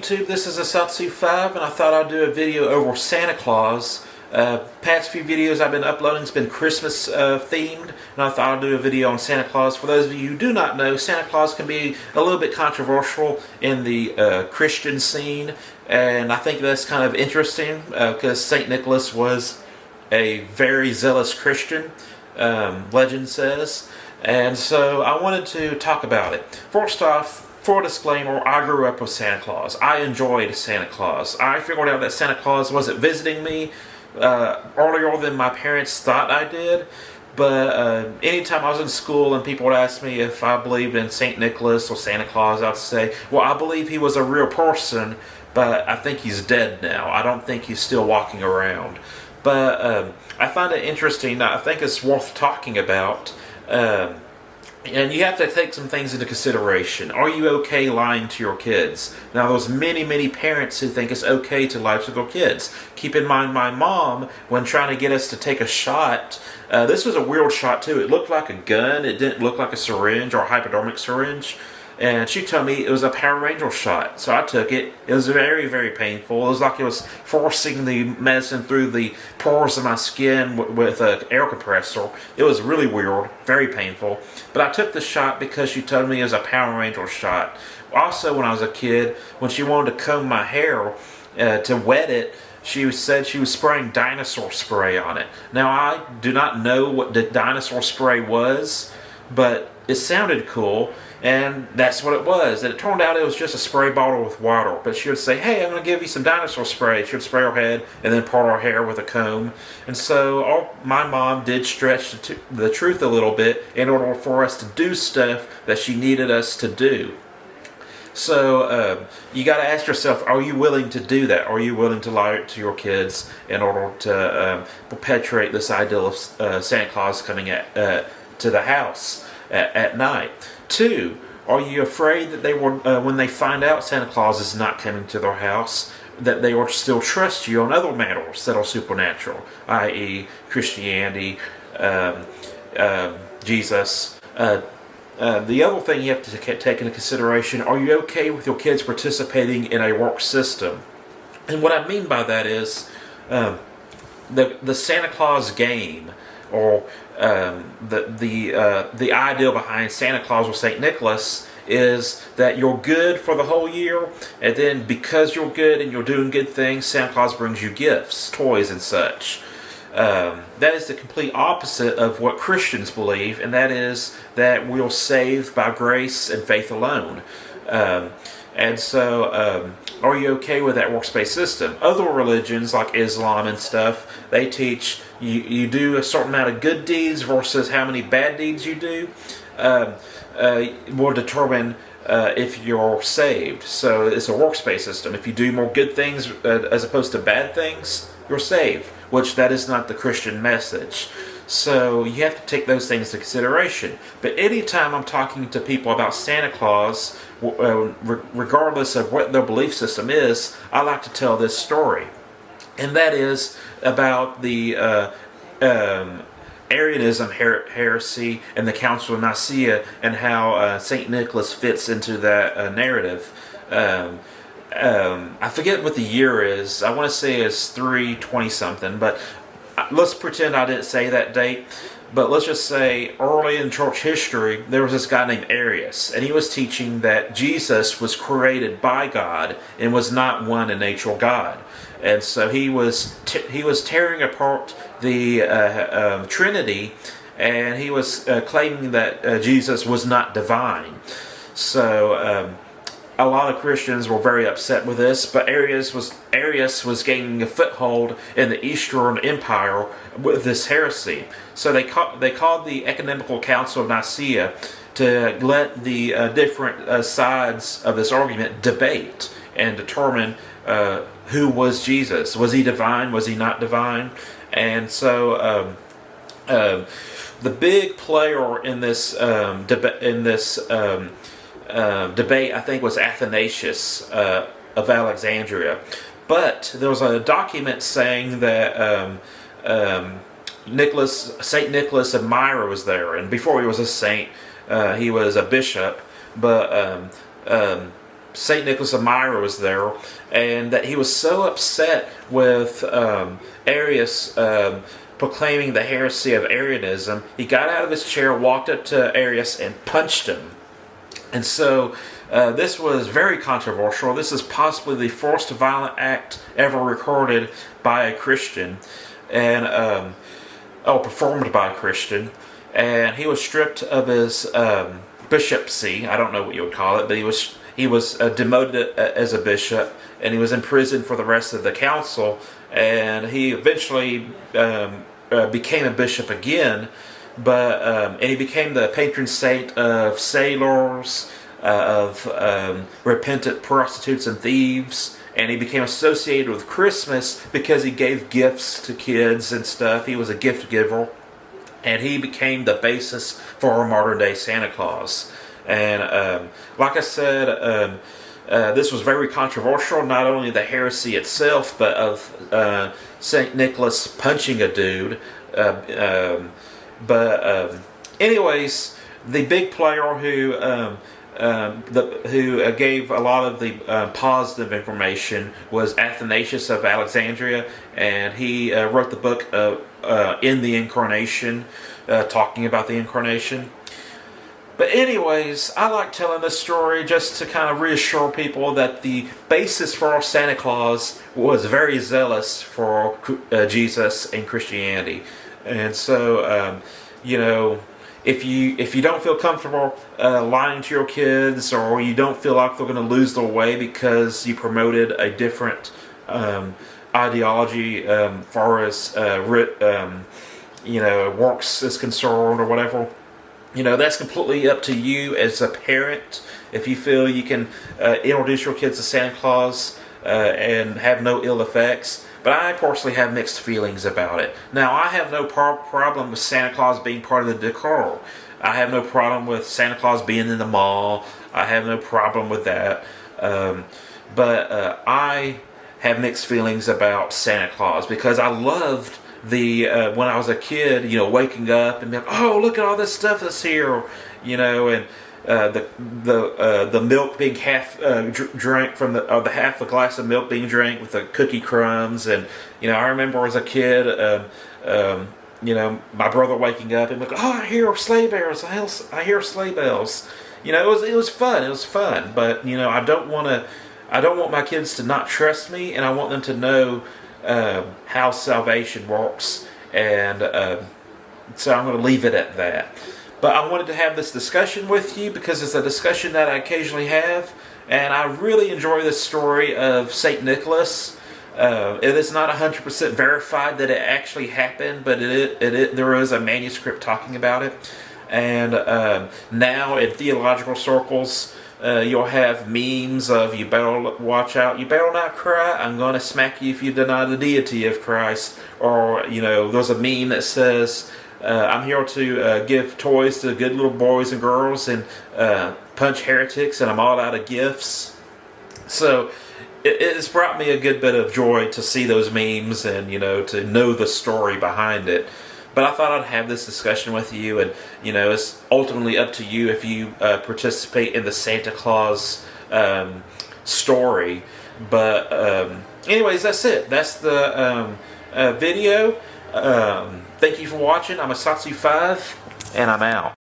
YouTube, this is a Satsu5, and I thought I'd do a video over Santa Claus. Past few videos I've been uploading has been Christmas themed, and I thought I'd do a video on Santa Claus. For those of you who do not know, Santa Claus can be a little bit controversial in the Christian scene, and I think that's kind of interesting because St. Nicholas was a very zealous Christian, legend says, and so I wanted to talk about it. First off, for a disclaimer, I grew up with Santa Claus. I enjoyed Santa Claus. I figured out that Santa Claus wasn't visiting me earlier than my parents thought I did, but anytime I was in school and people would ask me if I believed in St. Nicholas or Santa Claus, I'd say, well, I believe he was a real person, but I think he's dead now. I don't think he's still walking around. But I find it interesting. I think it's worth talking about. And you have to take some things into consideration. Are you okay lying to your kids? Now, there's many parents who think it's okay to lie to their kids. Keep in mind, my mom, when trying to get us to take a shot, this was a weird shot too. It looked like a gun. It didn't look like a syringe or a hypodermic syringe. And she told me it was a Power Ranger shot. So I took it. It was very painful. It was like it was forcing the medicine through the pores of my skin with an air compressor. It was really weird, very painful. But I took the shot because she told me it was a Power Ranger shot. Also, when I was a kid, when she wanted to comb my hair to wet it, she said she was spraying dinosaur spray on it. Now, I do not know what the dinosaur spray was, but it sounded cool. And that's what it was. And it turned out it was just a spray bottle with water. But she would say, hey, I'm going to give you some dinosaur spray. She would spray her head and then part her hair with a comb. And so my mom did stretch the truth a little bit in order for us to do stuff that she needed us to do. So you got to ask yourself, are you willing to do that? Are you willing to lie to your kids in order to perpetuate this ideal of Santa Claus coming to the house at night? 2, are you afraid that they will, when they find out Santa Claus is not coming to their house, that they will still trust you on other matters that are supernatural, i.e. Christianity, Jesus? The other thing you have to take into consideration, are you okay with your kids participating in a work system? And what I mean by that is the Santa Claus game, or the ideal behind Santa Claus or St. Nicholas is that you're good for the whole year, and then because you're good and you're doing good things, Santa Claus brings you gifts, toys and such. That is the complete opposite of what Christians believe, and that is that we're saved by grace and faith alone. And so, are you okay with that workspace system? Other religions, like Islam and stuff, they teach you do a certain amount of good deeds versus how many bad deeds you do will determine if you're saved. So it's a workspace system. If you do more good things as opposed to bad things, you're saved, which that is not the Christian message. So you have to take those things into consideration. But anytime I'm talking to people about Santa Claus, regardless of what their belief system is, I like to tell this story. And that is about the Arianism heresy and the Council of Nicaea, and how St. Nicholas fits into that narrative. I forget what the year is. I want to say it's 320 something, but let's pretend I didn't say that date. But let's just say early in church history, there was this guy named Arius, and he was teaching that Jesus was created by God and was not one in nature God. And so he was tearing apart the Trinity, and he was claiming that Jesus was not divine. So a lot of Christians were very upset with this, but Arius was gaining a foothold in the Eastern Empire with this heresy. So they called the Ecumenical Council of Nicaea to let the different sides of this argument debate and determine who was Jesus. Was he divine? Was he not divine? And so the big player in this debate, I think, was Athanasius of Alexandria. But there was a document saying that St. Nicholas of Myra was there, and before he was a saint, he was a bishop. But St. Nicholas of Myra was there, and that he was so upset with Arius proclaiming the heresy of Arianism, he got out of his chair, walked up to Arius, and punched him. And so this was very controversial. This is possibly the first violent act ever recorded by a Christian, and performed by a Christian. And he was stripped of his bishopcy. I don't know what you would call it, but he was demoted as a bishop, and he was in prison for the rest of the council. And he eventually became a bishop again, and he became the patron saint of sailors, of repentant prostitutes and thieves. And he became associated with Christmas because he gave gifts to kids and stuff. He was a gift giver. And he became the basis for our modern day Santa Claus. And like I said, this was very controversial, not only the heresy itself, but of St. Nicholas punching a dude. Anyways, the big player who gave a lot of the positive information was Athanasius of Alexandria, and he wrote the book In the Incarnation, talking about the Incarnation. But anyways, I like telling this story just to kind of reassure people that the basis for our Santa Claus was very zealous for Jesus and Christianity. And so, if you don't feel comfortable lying to your kids, or you don't feel like they're going to lose their way because you promoted a different ideology far as works is concerned or whatever, that's completely up to you as a parent. If you feel you can introduce your kids to Santa Claus and have no ill effects. But I personally have mixed feelings about it. Now, I have no problem with Santa Claus being part of the decor. I have no problem with Santa Claus being in the mall. I have no problem with that. But I have mixed feelings about Santa Claus because I loved when I was a kid, waking up and being like, oh, look at all this stuff that's here, and the milk being half drank from the half a glass of milk being drank with the cookie crumbs. And I remember as a kid, my brother waking up and like, oh, I hear sleigh bells, I hear sleigh bells. It was fun. But I don't want my kids to not trust me, and I want them to know how salvation works. And so I'm going to leave it at that. But I wanted to have this discussion with you because it's a discussion that I occasionally have, and I really enjoy this story of St. Nicholas. It is not 100% verified that it actually happened, but there is a manuscript talking about it. And now in theological circles, you'll have memes of, you better watch out, you better not cry, I'm going to smack you if you deny the deity of Christ. Or, there's a meme that says, I'm here to give toys to good little boys and girls and punch heretics, and I'm all out of gifts. So it's brought me a good bit of joy to see those memes and, to know the story behind it. But I thought I'd have this discussion with you, and, it's ultimately up to you if you participate in the Santa Claus story. But anyways, that's it. That's the video. Thank you for watching. I'm a Satsu5, and I'm out.